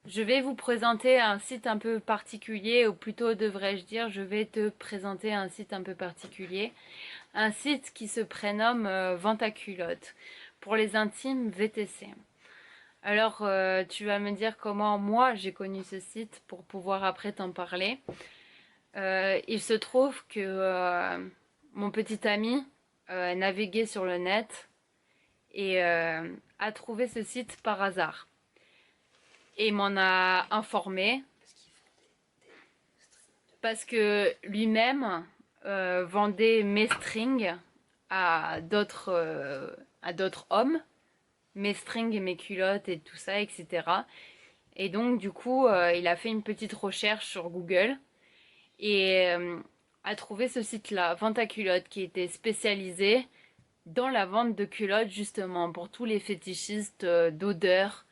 Je vais vous présenter un site un peu particulier, ou plutôt devrais-je dire, je vais te présenter un site un peu particulier. Un site qui se prénomme Vente à culotte. Pour les intimes, VTC. Alors, tu vas me dire comment moi j'ai connu ce site pour pouvoir après t'en parler. Il se trouve que mon petit ami naviguait sur le net et a trouvé ce site par hasard. Et m'en a informé parce que lui-même vendait mes strings à d'autres hommes, mes strings et mes culottes et tout ça, etc. Et donc du coup, il a fait une petite recherche sur Google et a trouvé ce site-là, Vente à culottes, qui était spécialisé dans la vente de culottes justement pour tous les fétichistes d'odeur,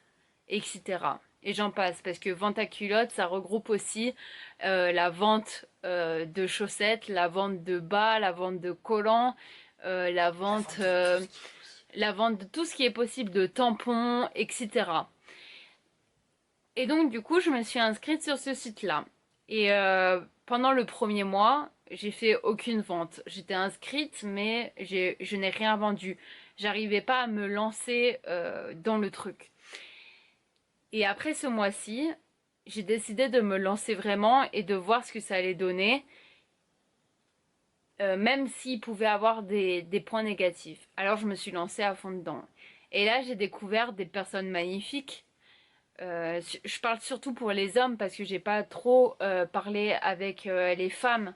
etc. Et j'en passe, parce que vente à culotte, ça regroupe aussi la vente de chaussettes, la vente de bas, la vente de collants, la vente de tout ce qui est possible, de tampons, etc. Et donc du coup, je me suis inscrite sur ce site-là. Et pendant le premier mois, j'ai fait aucune vente. J'étais inscrite, mais je n'ai rien vendu. J'arrivais pas à me lancer dans le truc. Et après ce mois-ci, j'ai décidé de me lancer vraiment et de voir ce que ça allait donner, même s'il pouvait avoir des points négatifs. Alors je me suis lancée à fond dedans. Et là, j'ai découvert des personnes magnifiques. Je parle surtout pour les hommes parce que j'ai pas trop parlé avec les femmes,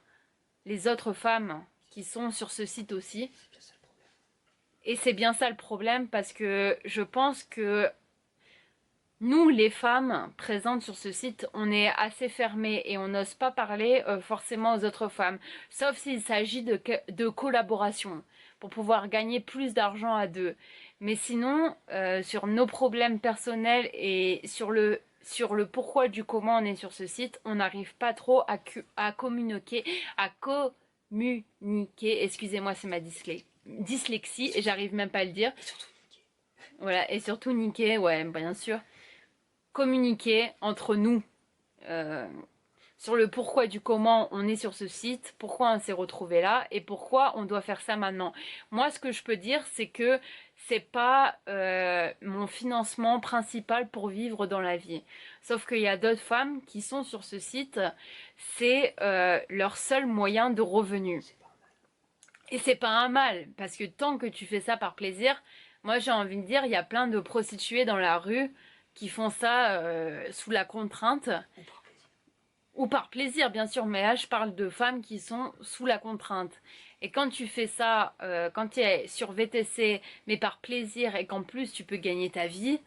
les autres femmes qui sont sur ce site aussi. Et c'est bien ça le problème parce que je pense que nous, les femmes présentes sur ce site, on est assez fermées et on n'ose pas parler forcément aux autres femmes, sauf s'il s'agit de collaboration pour pouvoir gagner plus d'argent à deux. Mais sinon, sur nos problèmes personnels et sur le pourquoi du comment on est sur ce site, on n'arrive pas trop à communiquer, à communiquer. Excusez-moi, c'est ma dyslexie et j'arrive même pas à le dire. Voilà, et surtout niquer, ouais, bien sûr communiquer entre nous euh, sur le pourquoi du comment on est sur ce site, pourquoi on s'est retrouvé là et pourquoi on doit faire ça maintenant. Moi, ce que je peux dire, c'est que c'est pas mon financement principal pour vivre dans la vie. Sauf qu'il y a d'autres femmes qui sont sur ce site, c'est leur seul moyen de revenu. Et c'est pas un mal, parce que tant que tu fais ça par plaisir, moi j'ai envie de dire, il y a plein de prostituées dans la rue qui font ça sous la contrainte, ou par plaisir bien sûr, mais là je parle de femmes qui sont sous la contrainte. Et quand tu fais ça, quand tu es sur VTC, mais par plaisir, et qu'en plus tu peux gagner ta vie,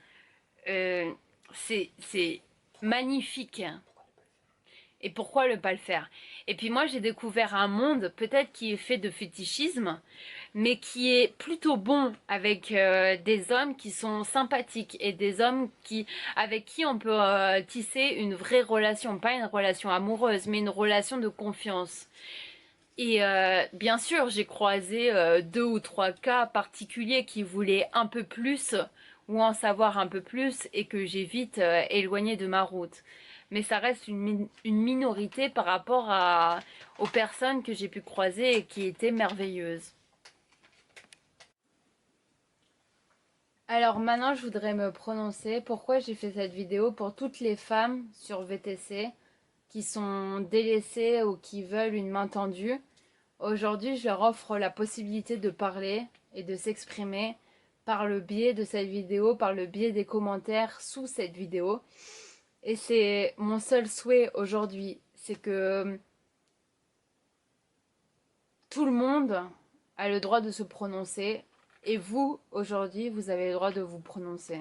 c'est magnifique. Et pourquoi ne pas le faire? Et puis moi j'ai découvert un monde peut-être qui est fait de fétichisme, mais qui est plutôt bon avec des hommes qui sont sympathiques et des hommes avec qui on peut tisser une vraie relation, pas une relation amoureuse, mais une relation de confiance. Et bien sûr, j'ai croisé deux ou trois cas particuliers qui voulaient un peu plus ou en savoir un peu plus et que j'ai vite éloigné de ma route. Mais ça reste une minorité par rapport aux personnes que j'ai pu croiser et qui étaient merveilleuses. Alors maintenant, je voudrais me prononcer pourquoi j'ai fait cette vidéo pour toutes les femmes sur VTC qui sont délaissées ou qui veulent une main tendue. Aujourd'hui, je leur offre la possibilité de parler et de s'exprimer par le biais de cette vidéo, par le biais des commentaires sous cette vidéo. Et c'est mon seul souhait aujourd'hui, c'est que tout le monde a le droit de se prononcer et vous, aujourd'hui, vous avez le droit de vous prononcer.